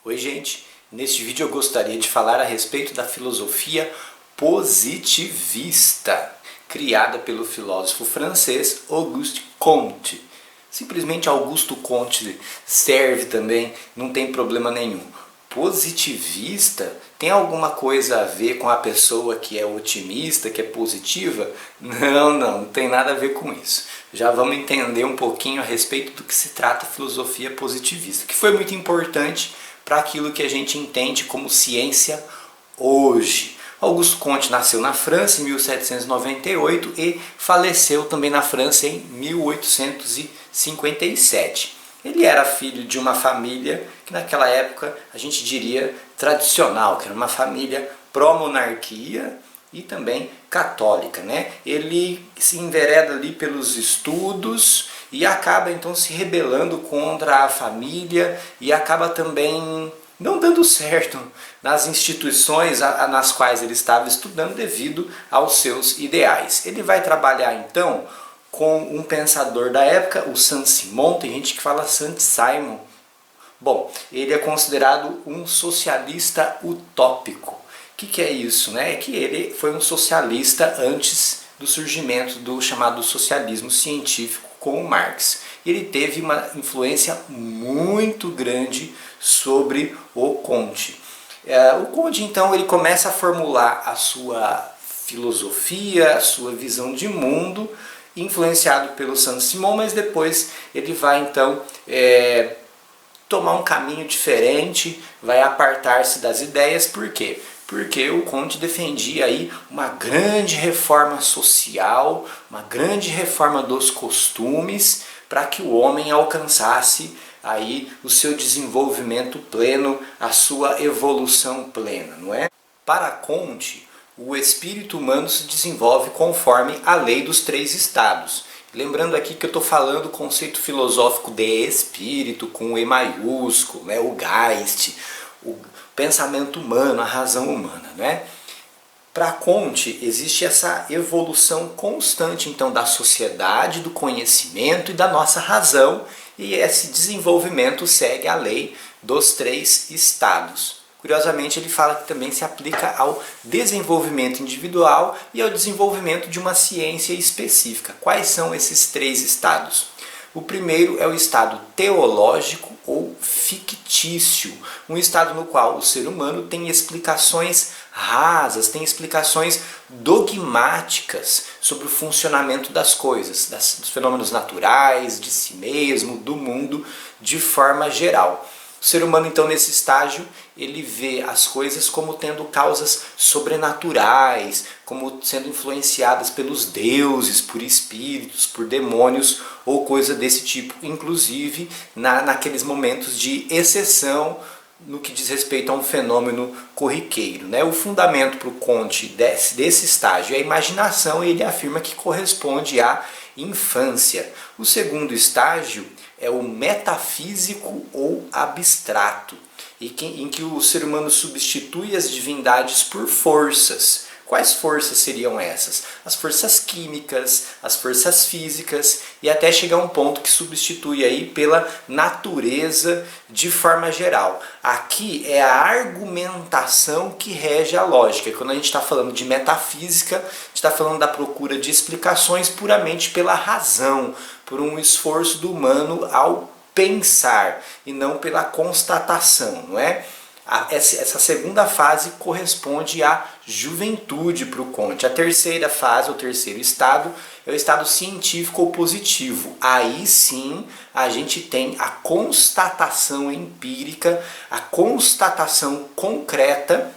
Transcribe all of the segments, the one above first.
Oi gente, neste vídeo eu gostaria de falar a respeito da filosofia positivista, criada pelo filósofo francês Auguste Comte. Simplesmente Augusto Comte serve também, não tem problema nenhum. Positivista tem alguma coisa a ver com a pessoa que é otimista, que é positiva? Não tem nada a ver com isso. Já vamos entender um pouquinho a respeito do que se trata a filosofia positivista, que foi muito importante para aquilo que a gente entende como ciência hoje. Auguste Comte nasceu na França em 1798 e faleceu também na França em 1857. Ele era filho de uma família que naquela época a gente diria tradicional, que era uma família pró-monarquia e também católica, né? Ele se envereda ali pelos estudos e acaba então se rebelando contra a família e acaba também não dando certo nas instituições nas quais ele estava estudando devido aos seus ideais. Ele vai trabalhar então com um pensador da época, o Saint-Simon, tem gente que fala Saint-Simon. Bom, ele é considerado um socialista utópico. O que é isso? Né? É que ele foi um socialista antes do surgimento do chamado socialismo científico com o Marx. Ele teve uma influência muito grande sobre o Comte. O Comte, então, ele começa a formular a sua filosofia, a sua visão de mundo, influenciado pelo Saint-Simon, mas depois ele vai, então, tomar um caminho diferente, vai apartar-se das ideias. Por quê? Porque o Comte defendia aí uma grande reforma social, uma grande reforma dos costumes, para que o homem alcançasse aí o seu desenvolvimento pleno, a sua evolução plena, não é? Para Comte, o espírito humano se desenvolve conforme a lei dos três estados. Lembrando aqui que eu estou falando do conceito filosófico de espírito com E maiúsculo, né? O Geist, o pensamento humano, a razão humana, né? Para Comte existe essa evolução constante então da sociedade, do conhecimento e da nossa razão, e esse desenvolvimento segue a lei dos três estados. Curiosamente, ele fala que também se aplica ao desenvolvimento individual e ao desenvolvimento de uma ciência específica. Quais são esses três estados? O primeiro é o estado teológico ou fictício, um estado no qual o ser humano tem explicações rasas, tem explicações dogmáticas sobre o funcionamento das coisas, dos fenômenos naturais, de si mesmo, do mundo, de forma geral. O ser humano, então, nesse estágio, ele vê as coisas como tendo causas sobrenaturais, como sendo influenciadas pelos deuses, por espíritos, por demônios ou coisa desse tipo, inclusive naqueles momentos de exceção no que diz respeito a um fenômeno corriqueiro, né? O fundamento para o Comte desse estágio é a imaginação, e ele afirma que corresponde à infância. O segundo estágio é o metafísico ou abstrato, em que o ser humano substitui as divindades por forças. Quais forças seriam essas? As forças químicas, as forças físicas, e até chegar a um ponto que substitui aí pela natureza de forma geral. Aqui é a argumentação que rege a lógica. Quando a gente está falando de metafísica, a gente está falando da procura de explicações puramente pela razão, por um esforço do humano ao pensar e não pela constatação, não é? Essa segunda fase corresponde à juventude para o Comte. A terceira fase, o terceiro estado, é o estado científico ou positivo. Aí sim a gente tem a constatação empírica, a constatação concreta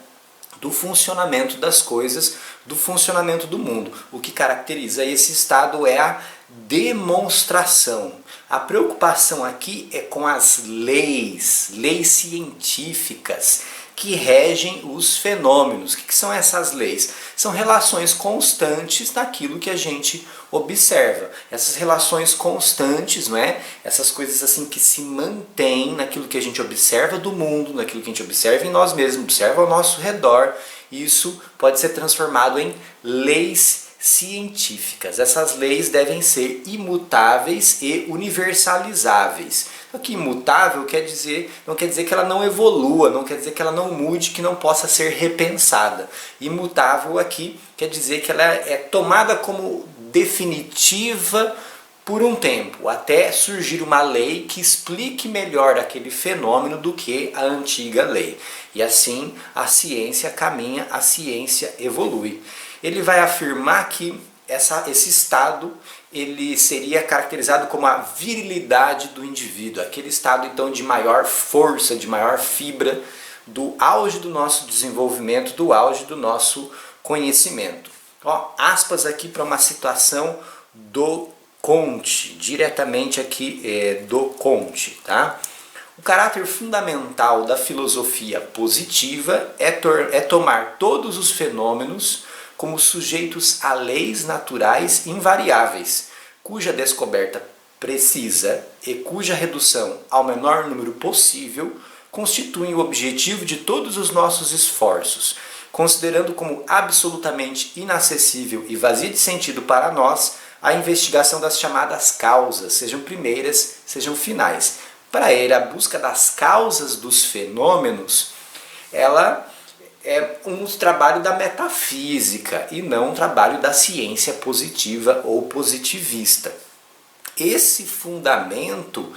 do funcionamento das coisas, do funcionamento do mundo. O que caracteriza esse estado é a demonstração. A preocupação aqui é com as leis científicas que regem os fenômenos. O que são essas leis? São relações constantes daquilo que a gente observa. Essas relações constantes, não é? Essas coisas assim que se mantêm naquilo que a gente observa do mundo, naquilo que a gente observa em nós mesmos, observa ao nosso redor. Isso pode ser transformado em leis científicas. Essas leis devem ser imutáveis e universalizáveis. Aqui imutável não quer dizer que ela não evolua, não quer dizer que ela não mude, que não possa ser repensada. Imutável aqui quer dizer que ela é tomada como definitiva por um tempo, até surgir uma lei que explique melhor aquele fenômeno do que a antiga lei. E assim a ciência caminha, a ciência evolui. Ele vai afirmar que esse estado ele seria caracterizado como a virilidade do indivíduo, aquele estado então de maior força, de maior fibra, do auge do nosso desenvolvimento, do auge do nosso conhecimento. Ó, aspas aqui para uma citação do Comte, diretamente aqui do Comte, tá? O caráter fundamental da filosofia positiva é tomar todos os fenômenos como sujeitos a leis naturais invariáveis, cuja descoberta precisa e cuja redução ao menor número possível constituem o objetivo de todos os nossos esforços, considerando como absolutamente inacessível e vazia de sentido para nós a investigação das chamadas causas, sejam primeiras, sejam finais. Para ele, a busca das causas dos fenômenos, ela é um trabalho da metafísica e não um trabalho da ciência positiva ou positivista. Esse fundamento,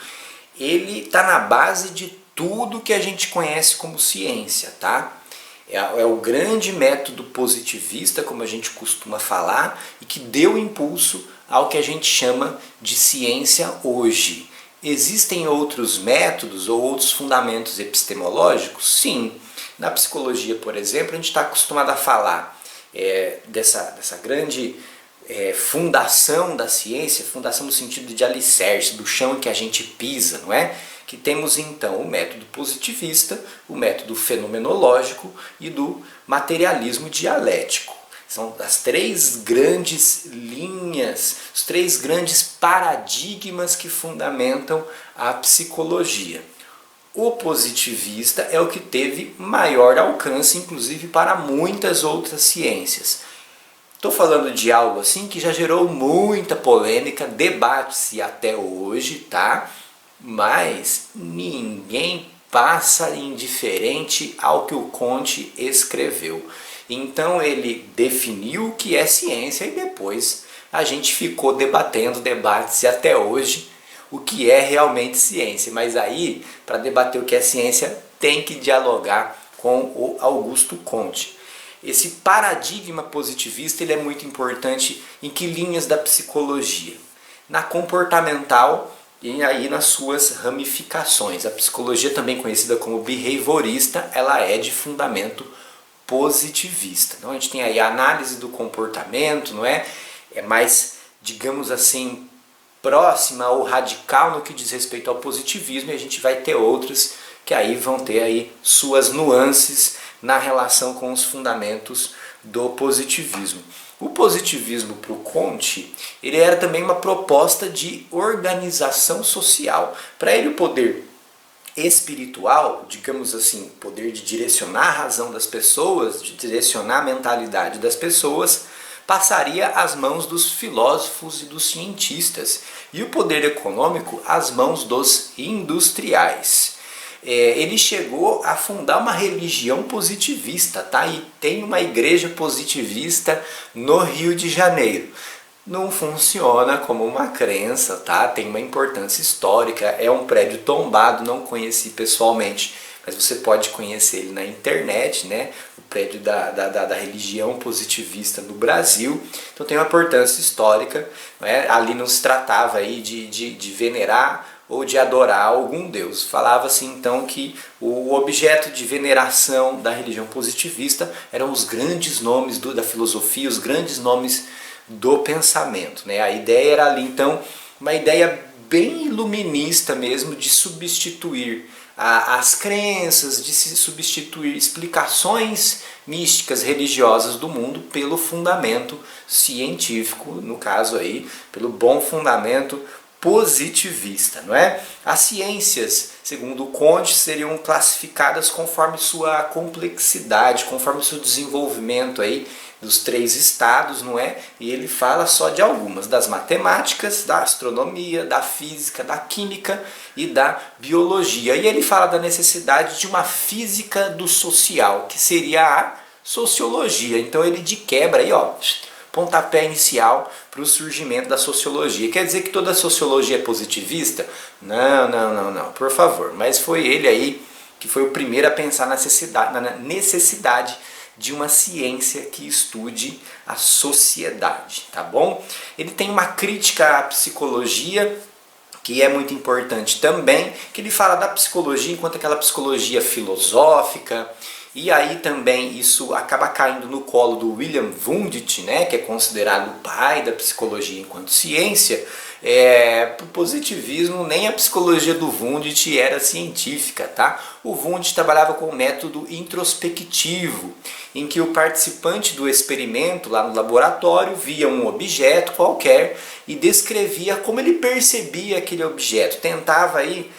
ele está na base de tudo que a gente conhece como ciência, tá? É o grande método positivista, como a gente costuma falar, e que deu impulso ao que a gente chama de ciência hoje. Existem outros métodos ou outros fundamentos epistemológicos? Sim. Na psicologia, por exemplo, a gente está acostumado a falar dessa grande fundação da ciência, fundação no sentido de alicerce, do chão em que a gente pisa, não é? Que temos então o método positivista, o método fenomenológico e do materialismo dialético. São as três grandes linhas, os três grandes paradigmas que fundamentam a psicologia. O positivista é o que teve maior alcance, inclusive para muitas outras ciências. Estou falando de algo assim que já gerou muita polêmica, debate-se até hoje, tá? Mas ninguém passa indiferente ao que o Comte escreveu. Então ele definiu o que é ciência e depois a gente ficou debatendo, debate-se até hoje o que é realmente ciência. Mas aí, para debater o que é ciência, tem que dialogar com o Augusto Comte. Esse paradigma positivista ele é muito importante em que linhas da psicologia? Na comportamental e aí nas suas ramificações. A psicologia, também conhecida como behaviorista, ela é de fundamento positivista. Então a gente tem aí a análise do comportamento, não é? É mais, digamos assim, próxima ou radical no que diz respeito ao positivismo, e a gente vai ter outras que aí vão ter aí suas nuances na relação com os fundamentos do positivismo. O positivismo para o Comte, ele era também uma proposta de organização social. Para ele o poder espiritual, digamos assim, o poder de direcionar a razão das pessoas, de direcionar a mentalidade das pessoas, passaria às mãos dos filósofos e dos cientistas, e o poder econômico às mãos dos industriais. Ele chegou a fundar uma religião positivista, tá? E tem uma igreja positivista no Rio de Janeiro. Não funciona como uma crença, tá? Tem uma importância histórica, é um prédio tombado, não conheci pessoalmente, mas você pode conhecer ele na internet, né? O prédio da religião positivista no Brasil. Então tem uma importância histórica, né? Ali não se tratava aí de venerar ou de adorar algum deus. Falava-se então que o objeto de veneração da religião positivista eram os grandes nomes da filosofia, os grandes nomes do pensamento, né? A ideia era ali então uma ideia bem iluminista mesmo, de substituir as crenças, de se substituir explicações místicas religiosas do mundo pelo fundamento científico, no caso aí, pelo bom fundamento positivista, não é? As ciências, segundo o Comte, seriam classificadas conforme sua complexidade, conforme seu desenvolvimento aí dos 3 estados, não é? E ele fala só de algumas, das matemáticas, da astronomia, da física, da química e da biologia. E ele fala da necessidade de uma física do social, que seria a sociologia. Então ele de quebra aí, ó, pontapé inicial para o surgimento da sociologia. Quer dizer que toda a sociologia é positivista? Não, por favor. Mas foi ele aí que foi o primeiro a pensar na necessidade de uma ciência que estude a sociedade, tá bom? Ele tem uma crítica à psicologia, que é muito importante também, que ele fala da psicologia enquanto aquela psicologia filosófica, e aí também isso acaba caindo no colo do William Wundt, né, que é considerado o pai da psicologia enquanto ciência. Pro positivismo, nem a psicologia do Wundt era científica, tá? O Wundt trabalhava com um método introspectivo, em que o participante do experimento lá no laboratório via um objeto qualquer e descrevia como ele percebia aquele objeto, tentava aí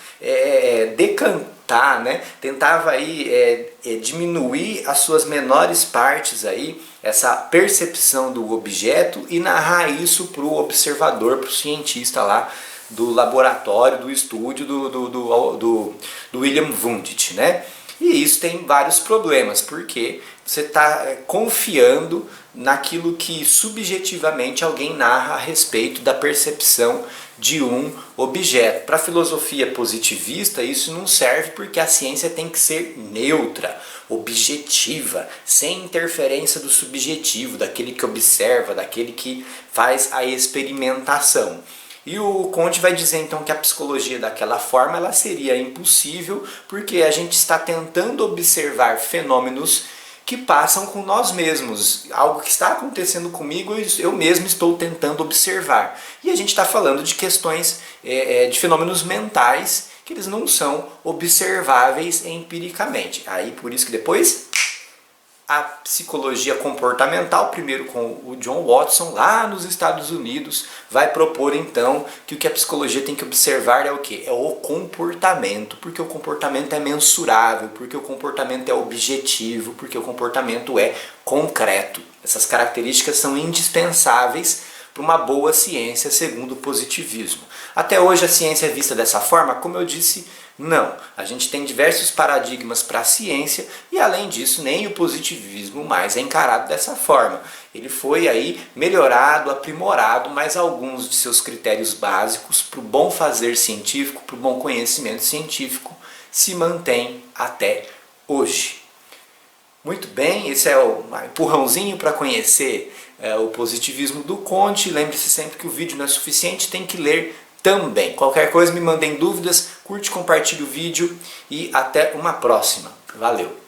decantar, né? Tentava aí diminuir as suas menores partes aí, essa percepção do objeto, e narrar isso para o observador, para o cientista lá do laboratório, do estúdio do William Wundt, né? E isso tem vários problemas, porque você está confiando naquilo que subjetivamente alguém narra a respeito da percepção de um objeto. Para a filosofia positivista isso não serve, porque a ciência tem que ser neutra, objetiva, sem interferência do subjetivo, daquele que observa, daquele que faz a experimentação. E o Conte vai dizer então que a psicologia daquela forma ela seria impossível, porque a gente está tentando observar fenômenos que passam com nós mesmos. Algo que está acontecendo comigo, eu mesmo estou tentando observar. E a gente está falando de questões, de fenômenos mentais, que eles não são observáveis empiricamente. Aí por isso que depois a psicologia comportamental, primeiro com o John Watson, lá nos Estados Unidos, vai propor então que o que a psicologia tem que observar é o quê? É o comportamento, porque o comportamento é mensurável, porque o comportamento é objetivo, porque o comportamento é concreto. Essas características são indispensáveis para uma boa ciência, segundo o positivismo. Até hoje a ciência é vista dessa forma? Como eu disse, não. A gente tem diversos paradigmas para a ciência e, além disso, nem o positivismo mais é encarado dessa forma. Ele foi aí melhorado, aprimorado, mas alguns de seus critérios básicos para o bom fazer científico, para o bom conhecimento científico, se mantém até hoje. Muito bem, esse é o empurrãozinho para conhecer o positivismo do Conte. Lembre-se sempre que o vídeo não é suficiente, tem que ler também. Qualquer coisa me mandem dúvidas, curte, compartilhe o vídeo e até uma próxima. Valeu!